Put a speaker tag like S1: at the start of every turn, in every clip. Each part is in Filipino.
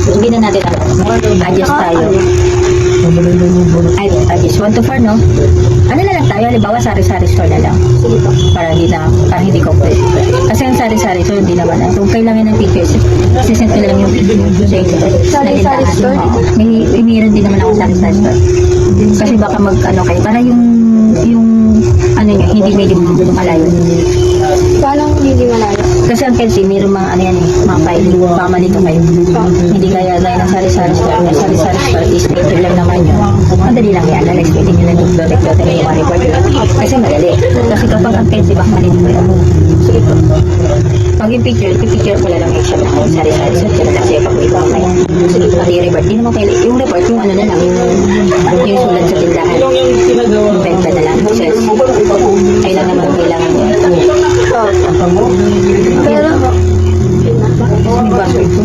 S1: Hindi na natin adjust tayo. Ay, adjust 1 to 4, no? Ano na lang tayo, halimbawa sari-sari store na lang. Para hindi complete. Kasi yung sari-sari store, hindi naman. Kung kailangan ng pictures, sisend ko lang yung picture sa inyo.
S2: Sari-sari store?
S1: Mayroon din naman ako sari-sari store. Kasi baka mag-ano kayo, para yung ano nyo, hindi medyo malayo.
S2: Paano hindi malayo?
S1: Kasi ang Kelsey, mayroong mga ano yan mga file, baka malito kayo. Hindi kaya ng sari-sari store. Yung sari-sari store is picture lang naman yun. Madali lang yan, na-expect nyo lang yung dot-dot na yung report. Kasi madali. Kasi kapag ang Kelsey, baka malito kayo. Pag yung picture ko lang siya ng sari-sari store. Kasi pag may baka kayo. Pag yung report, di naman kayo. Yung report, yung ano na lang, yung sulat sa tindahan. Yung benta na lang. Kailangan naman kailangan nyo.
S2: Pero,
S1: May password ko.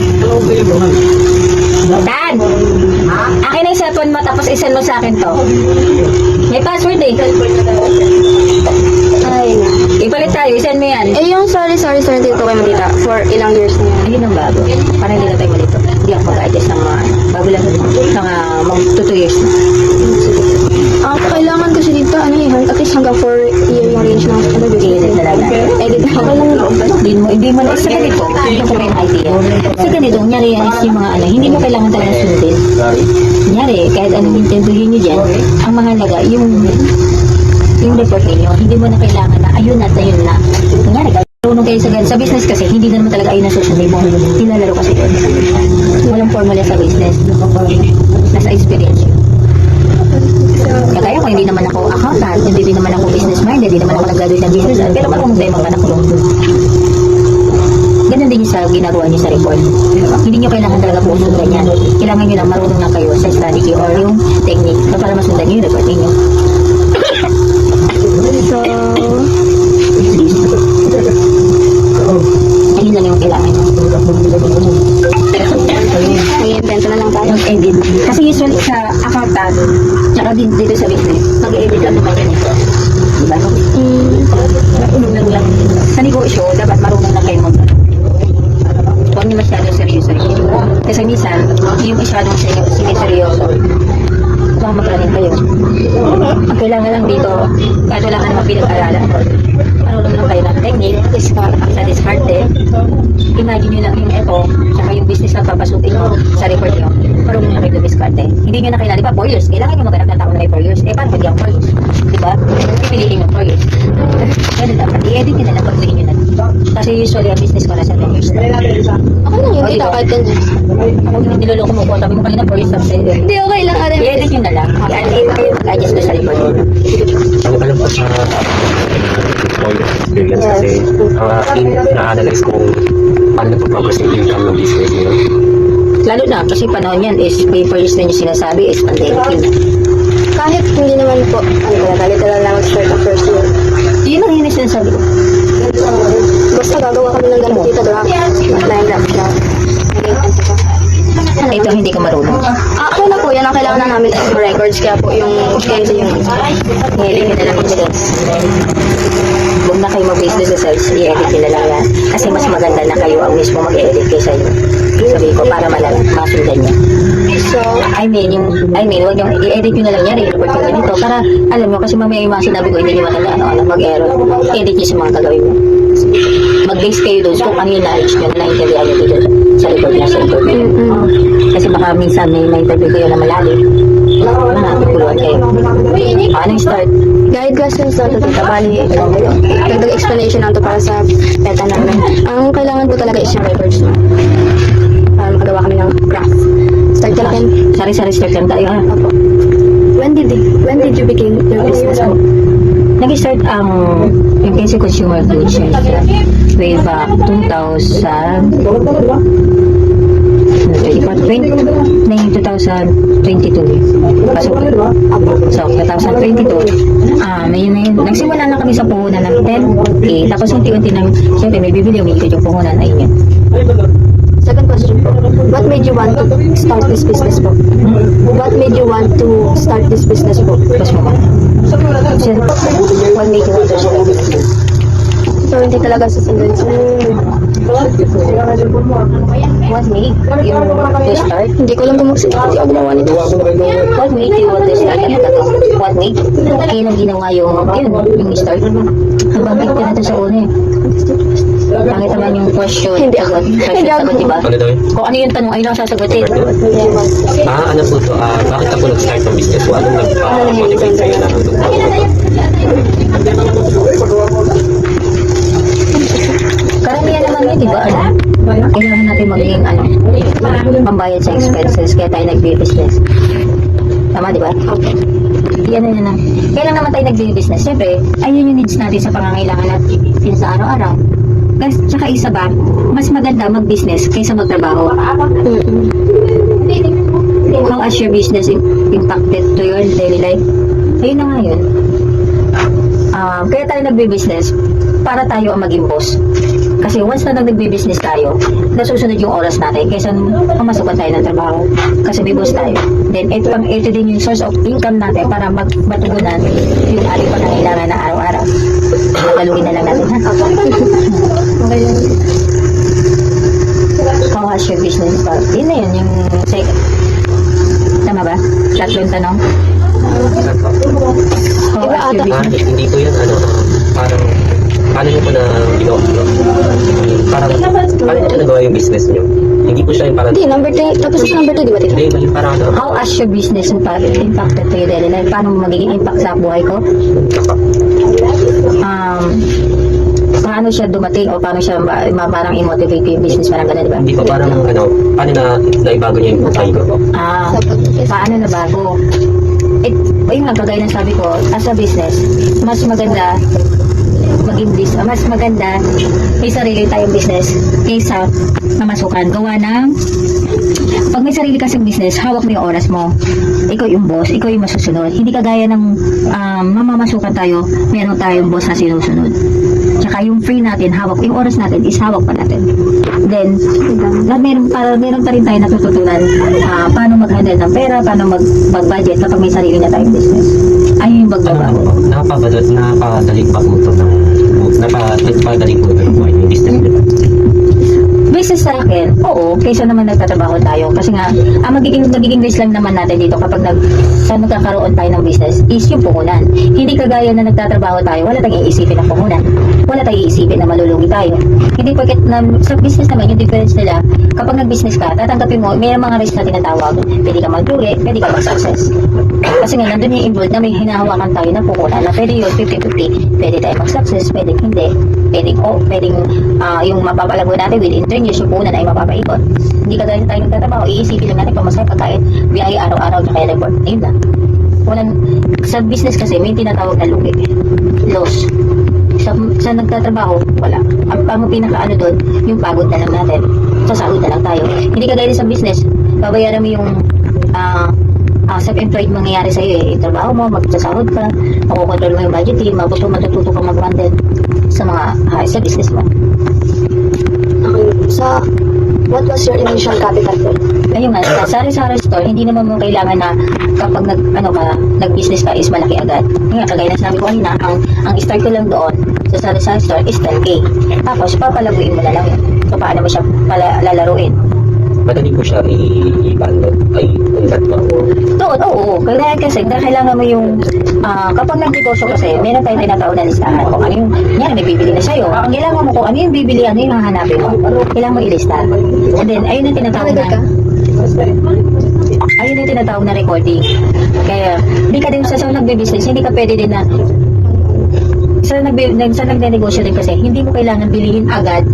S1: Dan! Akin na yung cellphone mo tapos isend mo sa akin to. May password eh.
S2: ay na.
S1: Ipalit tayo, isend mo yan.
S2: Eh, yung sari-sari store dito kayo matita for ilang years na yan?
S1: Ayun ang bago. Para hindi na tayo malito. Hindi ako mag-adjust ng mga bago lang mga 2 years na.
S2: Kailangan kasi dito, ano eh, at least hanggang 4-year yung range ng ano,
S1: Edit talaga.
S2: edit na ako lang yung
S1: Hindi mo na sa ganito. Hindi ko may idea. Sa ganito, kunyari yan is yung mga ano, hindi mo kailangan talaga sundin. Kunyari, kahit anong intindihin nyo dyan, ang mahalaga, yung report ninyo, hindi mo na kailangan na ayun at ayun na. Kunyari, marunong kayo sa business kasi, hindi na naman talaga ayun na susundin mo. Nilalaro kasi doon. Walang formula sa business. Nasa experience yun. Kagaya ko, hindi naman ako accountant, hindi naman ako business-minded, hindi naman ako nag-graduate ng business, pero marunong tayo mag-anak ko. Ganun din yung sa ginagawa niyo sa report. Hindi niyo kailangan talaga po sundan yan. Kailangan niyo lang marunong na kayo sa strategy or yung technique para masundan niyo yung report niyo.
S2: So,
S1: Ayun lang yung kailangan niyo.
S2: mag-invento na lang tayo.
S1: Mag-edit. Kasi usually sa accountant, tsaka din dito sa business, mag-edit lang naman yan. Diba? Marunong lang. Sa negosyo, dapat marunong na kayo mag-edit. Huwag niyo masyadong seryoso. Kasi minsan, yung masyadong seryoso, baka magkaroon kayo. Ang kailangan lang dito, kahit wala ka naman pinag-aralan, marunong lang kayo ng technique, sa diskarte. Imagine nyo lang yung ito, tsaka yung business na papasukin nyo sa report nyo, marunong lang kayo dumiskarte. Hindi nyo na kailangan, diba, 4 years, kailangan nyo maghanap ng tao na may 4 years. Paano pag yung 4 years? Diba? Pipiliin yung 4 years. Ganun dapat, i-edit nyo na lang, pagpiliin nyo na. Kasi usually, ang business ko na sa 10 years.
S2: Okay lang yun, kita kahit yan.
S1: Ako yung niloloko mo ko, sabi mo kanina 4 years tapos
S2: Hindi, okay lang.
S1: i-edit nyo na lang. I-adjust ko sa report nyo.
S3: Alam ko sa all experience kasi na-analyze kung paano nagpo-progress yung income ng business nyo.
S1: Lalo na, kasi panahon yan is papers na yung sinasabi is pandemic yun.
S2: Kahit hindi naman po, literal lang start ang first year.
S1: Yun ang yung sinasabi ko.
S2: Basta gagawa kami ng ganun dito, draft. Line up siya.
S1: Ito hindi ka marunong.
S2: Ako na po, yan ang kailangan na namin sa records. Kaya po yung ganito yung
S1: I-edit nyo na lang yung sales. Huwag na kayo mag-business sa sales, i-edit nyo na lang yan. Kasi mas maganda na kayo ang mismo mag-edit kaysa yun. Sabi ko, para masundan nyo.
S2: So,
S1: I mean, huwag nyo, i-edit nyo na lang yan, i-report nyo ganito. Para, alam nyo, kasi mamaya yung mga sinabi ko, hindi nyo matandaan, mag-error. Edit nyo sa mga gagawin mo. Mag-base kayo doon kung ano yung knowledge nyo na naintindihan nyo dito sa report nyo, sa report nyo. Kasi baka minsan may interview kayo na malalim. Nakakapuluan kayo. Paano yung start?
S2: guide questions na ito, bali, dagdag explanation na ito para sa beta namin. Ang kailangan po talaga is yung records mo. Para makagawa kami ng graph. Start ka natin.
S1: Sari-sari start lang tayo, ha?
S2: Opo. When did you begin your business po?
S1: Nag-start ang yung Kelsey Consumer Goods way back 2022. Pasok. So, 2022. Nagsimula na kami sa puhunan ng 10K. Tapos unti-unti nang, siyempre may bibili, umikot yung puhunan. Ayun yun.
S2: Second question po. What made you want to start this business po? What made you want to start this business po?
S1: Tapos mo ba? What made you want to start?
S2: So, hindi talaga susundan.
S1: What make you to start?
S2: Hindi ko lang kung magsalita. Hindi ako gumawa nito.
S1: What make you want to start? Ano ba to? What make? Kailan ginawa yung start? Habang picture na to sa una eh. Pangit naman yung question.
S2: Hindi ako.
S1: Question sagot, diba?
S3: Ano daw yun?
S1: Kung ano yung tanong, ayun lang sasagutin.
S3: Ano po to? Bakit ako nag-start ng business ko? Anong nag-motivate sa'yo na
S1: Karamihan naman yun, diba? Kailangan natin maging pambayad sa expenses, kaya tayo nagbi-business. Tama, diba? Yan na. Kailan naman tayo nagbi-business? Siyempre, ayun yung needs natin sa pangangailangan natin sa araw-araw. Tsaka isa ba, mas maganda mag-business kaysa magtrabaho. How has your business impacted to your daily life? Ayun na nga yun. Kaya tayo nagbi-business para tayo ang maging boss. Kasi once na nagbi-business tayo, nasusunod yung oras natin kaysa mamasukan tayo ng trabaho. Kasi may boss tayo. Then, ito din yung source of income natin para matugunan yung ating pangangailangan na araw-araw. Tagalugin na lang natin, ha? How has your business impacted? Yun na yun, yung second. Tama ba? Tatlo yung tanong. How has your business?
S3: Hindi po yan, parang, paano nyo po na ginawa? Parang, paano nyo nagawa yung business nyo? Hindi po siya yung parang,
S2: Hindi, number 3. Tapos sa number 2, di ba, tita?
S3: hindi, parang,
S1: How has your business impacted to your daily life? Paano magiging impact sa buhay ko? Paano siya dumating o paano siya parang i-motivate ko yung business, parang gano'n, di ba?
S3: hindi po parang, paano na naibago niya yung buhay ko?
S1: Paano na bago? Ayun nga, kagaya ng sabi ko, as a business, mas maganda mas maganda may sarili tayong business kaysa mamasukan. Gawa ng pag may sarili kasing business, hawak mo yung oras mo. Ikaw yung boss, ikaw yung masusunod. Hindi kagaya ng mamamasukan tayo, meron tayong boss na sinusunod. Tsaka yung free natin, hawak yung oras natin is hawak pa natin. Then, meron pa rin tayo natututunan paano mag-handle ng pera, paano mag-budget kapag may sarili na tayong business. Ayun yung magbabago.
S3: Napadali pa po ito napadali po ito yung business nito.
S1: Business sa akin, oo, kaysa naman nagtatrabaho tayo. Kasi nga, ang magiging risk lang naman natin dito kapag nagkakaroon tayo ng business is yung puhunan. Hindi kagaya na nagtatrabaho tayo, wala tayong iisipin ng puhunan. Wala tayong iisipin na malulugi tayo. Hindi porket sa business naman, yung difference nila, kapag nag-business ka, tatanggapin mo, may mga risk na tinatawag. Pwede ka maglugi, pwede ka mag-success. Kasi nga, nandun yung involved na may hinahawakan tayo na puhunan na pwede yun, 50-50. Pwede tayo mag-success, pwede hindi. Pwedeng yung mapapalago natin within 3 years, yung puhunan ay mapapaikot. Hindi kagaya tayo nagtatrabaho, iisipin lang natin kung masaya pagkain, biyaya araw-araw na kaya report. Ayun lang. Sa business kasi, may tinatawag na lugi. Loss. Sa nagtatrabaho, wala. Ang pinaka doon, yung pagod na lang natin. Sasahod na lang tayo. Hindi kagaya sa business, babayaran mo yung self-employed mangyayari sa'yo eh. Yung trabaho mo, magsasahod ka, makukontrol mo yung budgeting, matututo ka mag-handle sa business mo.
S2: So, what was your initial capital po?
S1: Ayun nga, sa sari-sari store, hindi naman mo kailangan na kapag nag-business ka is malaki agad. Nga, kagaya na sinabi ko kanina, ang start ko lang doon sa sari-sari store is 10K. Tapos, papalaguin mo na lang yun. So, paano mo siya lalaruin?
S3: Madali po siya i-download ay i-download ba?
S1: Doon, oo. Kailangan mo yung kapag nag-negosyo kasi, meron tayong tinatawag na listahan kung ano yung may bibili na sa'yo. Ang kailangan mo kung ano yung bibili, ano yung hahanapin mo. Kailangan mo ilista. And then, ayun yung tinatawag na recording. Kaya, hindi ka din sa nagbe-business, hindi ka pwede din na sa nagne-negosyo din kasi, hindi mo kailangan bilihin agad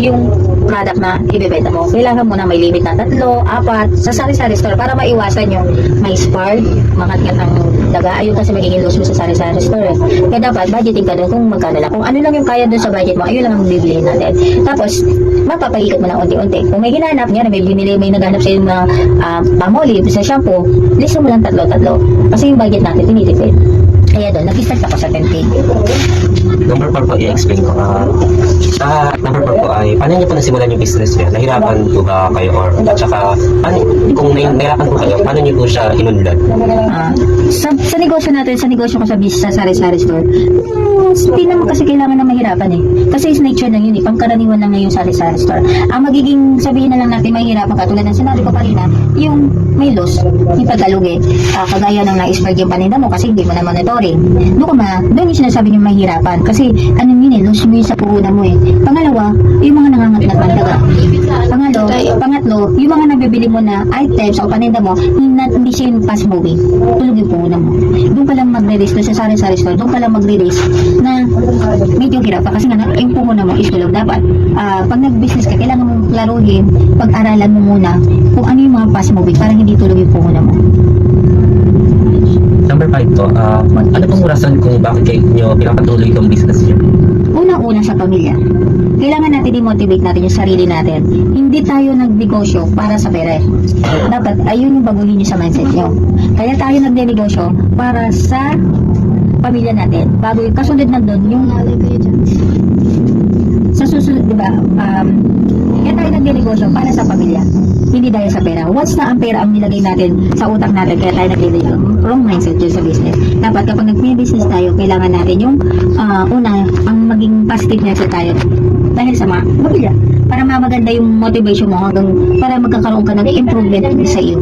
S1: yung product na ibebenta mo. Kailangan mo na may limit na 3, 4 sa sari-sari store para maiwasan yung may spark, makat ng daga. Ayun kasi magiging loss mo sa sari-sari store. Kaya dapat budgeting ka doon kung magkano lang. Kung ano lang yung kaya doon sa budget mo, ayun lang ang bibilihin natin. Tapos, mapapaikot mo na unti-unti. Kung may hinanap niya, may naghanap sa yung mga pamolive, sa shampoo, list mo lang 3. Kasi yung budget natin, tinitipid. Kaya doon, nag-start ako sa 10K.
S3: Number 4 po, i-explain ko. Sa number 4 po ay, paano niyo po nasimulan yung business niyo? Nahirapan po ba kayo? Or, at saka, kung nahirapan po kayo, paano niyo po siya inunlad?
S1: Sa negosyo natin, sa negosyo ko sa business, sa sari-sari store, hindi naman kasi kailangan na mahirapan eh. Kasi is nature na yun eh, pangkaraniwan na ngayon sari-sari store. Ang magiging sabihin na lang natin mahirapan ka, tulad ng sinabi ko kanina, yung may loss, yung pagkalugi, kagaya ng na-expert yung paninda mo kasi hindi mo na monitoring. Doon yung sinasabi niyo mahirapan. Kasi ano yun eh, loss mo yun sa puhunan mo eh. Pangalawa, yung mga nangangatnat ng daga. Pangatlo, yung mga nabibili mo na items o paninda mo, hindi siya yung fast moving. Tulog yung puhunan mo. Doon ka lang magre-risk, doon sa sari-sari store, doon ka lang magre-risk na medyo hirap pa kasi nga yung puhunan mo is tulog. Dapat, pag nag-business ka, kailangan mong klaruhin, pag-aralan mo muna kung ano yung mga fast moving para hindi tulog yung puhunan mo.
S3: Number 5 po, ano pong rason kung bakit kayo pinapatuloy itong business niyo?
S1: Unang-una sa pamilya. Kailangan natin i-motivate natin yung sarili natin. Hindi tayo nagnegosyo para sa pera. Dapat ayun yung baguhin nyo sa mindset nyo. Kaya tayo nagnegosyo para sa pamilya natin. Bago yung kasunod na doon, yung sa susunod, di ba? Kaya tayo nagnegosyo para sa pamilya. Hindi dahil sa pera. Once na ang pera ang nilagay natin sa utak natin, kaya tayo nagnegosyo. Wrong mindset yun sa business. Dapat kapag nag-business tayo, kailangan natin yung una, ang maging positive mindset tayo. Dahil sa mga pamilya. Para maganda yung motivation mo hanggang para magkakaroon ka ng improvement sa iyo.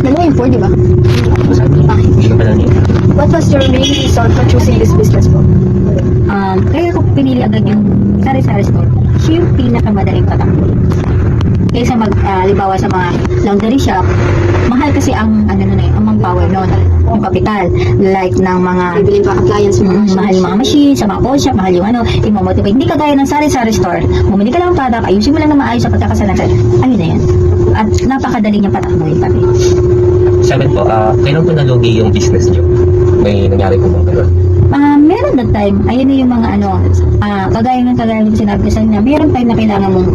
S2: Dalawa yung 4, di ba?
S3: Hindi ko pa lang yun.
S2: What was your main reason for choosing this business po?
S1: Kaya ko pinili agad yung sari-sari store. Siya yung pinakamadaling patakbo. Kaysa halimbawa sa mga laundry shop, mahal kasi ang ang manpower noon, yung kapital, like ng mga
S2: Bibili pa appliance mo.
S1: mahal yung mga machine, sa mga pawn shop, mahal yung i-motivate. Hindi kagaya ng sari-sari store. Bumili ka lang ng product, ayusin mo lang na maayos sa pagkakasalan. Ayun na yan. At napakadali niyang patakbuhin pati.
S3: 7 po, kailan po nalugi yung business niyo? May nangyari po bang gano'n?
S1: Meron that time, ayun na yung mga kagaya ng sinabi ko sa inyo, meron time na kailangan mong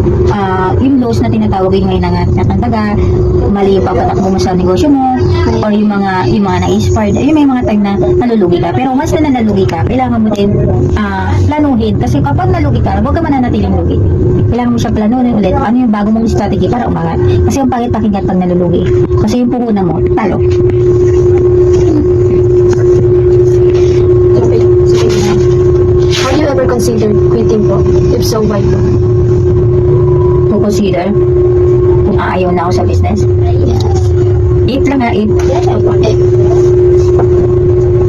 S1: yung loss na tinatawag yung ngayon ng taga, mali yung papatakbo mo sa negosyo mo, or yung mga na-inspired, ayun may mga time na nalulugi ka. Pero once na nalugi ka, kailangan mo din planuhin. Kasi kapag nalugi ka, huwag ka mananatiling lugi. Kailangan mo siya planuhin ulit. Ano yung bago mong strategy para umangat. Kasi yung pangit pakinggan pag nalulugi. Kasi yung puhunan mo, talo.
S2: Have you ever considered quitting po? If so, why po?
S1: Kung consider kung aayaw na ako sa business. Eat lang ha, eat.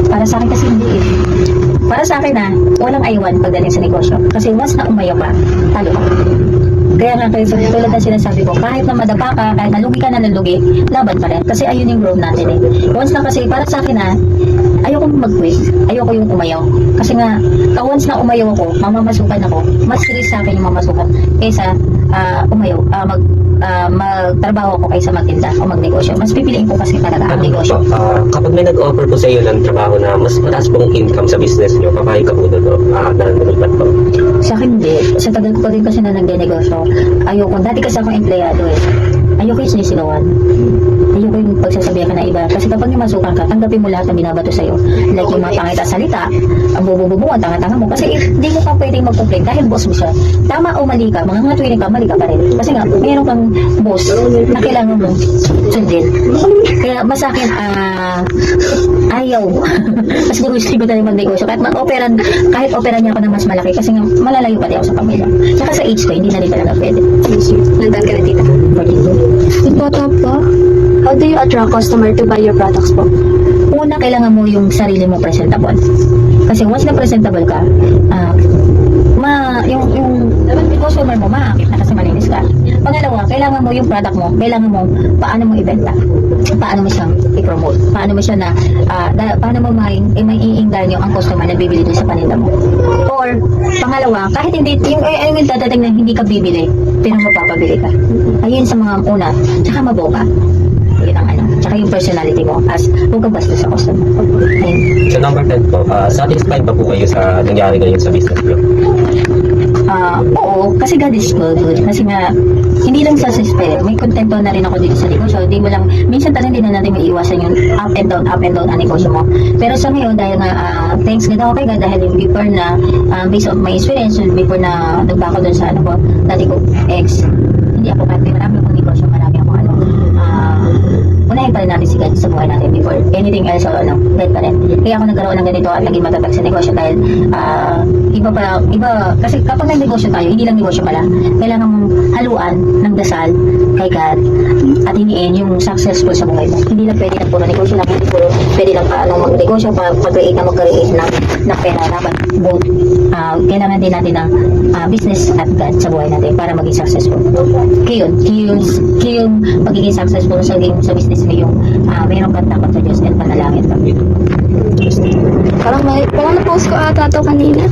S1: Para sa akin kasi hindi eh. Para sa akin walang ayawan pagdating sa negosyo. Kasi once na umayaw ka, talo ka. Kaya nga kayo, tulad ng sinasabi ko, kahit na madapa ka, kahit nalugi ka na nalugi, laban pa rin. Kasi ayun yung growth natin eh. Once na kasi, para sa akin ayoko mag-quit. Ayoko yung umayaw. Kasi nga, once na umayaw ako, mamamasukan ako, mas serious sa akin yung mamasukan kaysa umayaw, magtrabaho ako kaysa magtinda o magnegosyo. Mas pipiliin ko kasi talaga ang negosyo.
S3: Kapag may nag-offer po sa iyo ng trabaho na mas mataas pong income sa business niyo, papayag ka po doon na nanonood po?
S1: Sa akin hindi. Sa tagal ko rin kasi na nagde-negosyo, ayoko. Dati kasi ako empleyado eh. Ayoko yung sinisigawan. Ayoko yung pagsasabihan ka na iba. Kasi kapag masukan ka, tanggapin mo lahat ng binabato sa'yo. Like yung mga pangit na salita, ang bubububo, ang tanga-tanga mo. Kasi hindi mo pa pwedeng mag-complain dahil boss mo siya. Tama o mali ka, mga tuwing ka, mali ka pa rin. Kasi nga, mayroon kang boss na kailangan mo sundin. Kaya ba sa akin, ayaw. Kasi gusto ko na mag-negosyo. Kahit operan niya ako ng mas malaki kasi nga malalayo pati ako sa pamilya. Tsaka sa age ko, hindi na rin talaga pwede.
S2: Nandaan ka na tita. Ito po. How do you attract customer to buy your products po?
S1: Una, kailangan mo yung sarili mo presentable. Kasi once na presentable ka, yung consumer mo maakit na kasi malinis ka. Pangalawa, kailangan mo yung product mo, kailangan mo paano mo ibenta, paano mo siyang i-promote, paano mo siya paano mo maiinganyo ang customer na bibili din sa paninda mo. Or, pangalawa, kahit hindi, yung dadating na hindi ka bibili, pero mapapabili ka. Ayun sa mga una, tsaka maboka. Yun ang tsaka yung personality mo as huwag kang basta sa customer. Ayun.
S3: So number 10 po, satisfied ba po kayo sa nangyari ngayon sa business niyo?
S1: Oo, kasi God is good. Kasi nga, hindi lang sa suspect, may kontento na rin ako dito sa negosyo. Hindi mo lang, minsan talagang hindi na natin maiiwasan yung up and down ang negosyo mo. Pero sa ngayon, dahil nga, thanks God ako kay God, dahil yung before na, based on my experience, yung before na nagba ako dun sa ano ko, dati ko ex, hindi ako kahit may marami akong negosyo, marami akong ano, unahin pa rin natin si God sa buhay natin before anything else or ano, God pa rin. Kaya ako nagkaroon ng ganito at naging matatag sa negosyo dahil iba, kasi kapag nag-negosyo tayo, hindi lang negosyo pala, kailangan mong haluan ng dasal kay God at hiniin yung successful sa buhay mo. Hindi lang pwede na puro negosyo lang, hindi puro pwede lang mag-negosyo, mag-create na mag-create ng pera, dapat both. Kailangan din natin ng business at God sa buhay natin para maging successful. Kaya yung magiging successful sa business mo yung mayroong kang takot sa Diyos at panalangin.
S2: Parang na-post ko ata to kanina.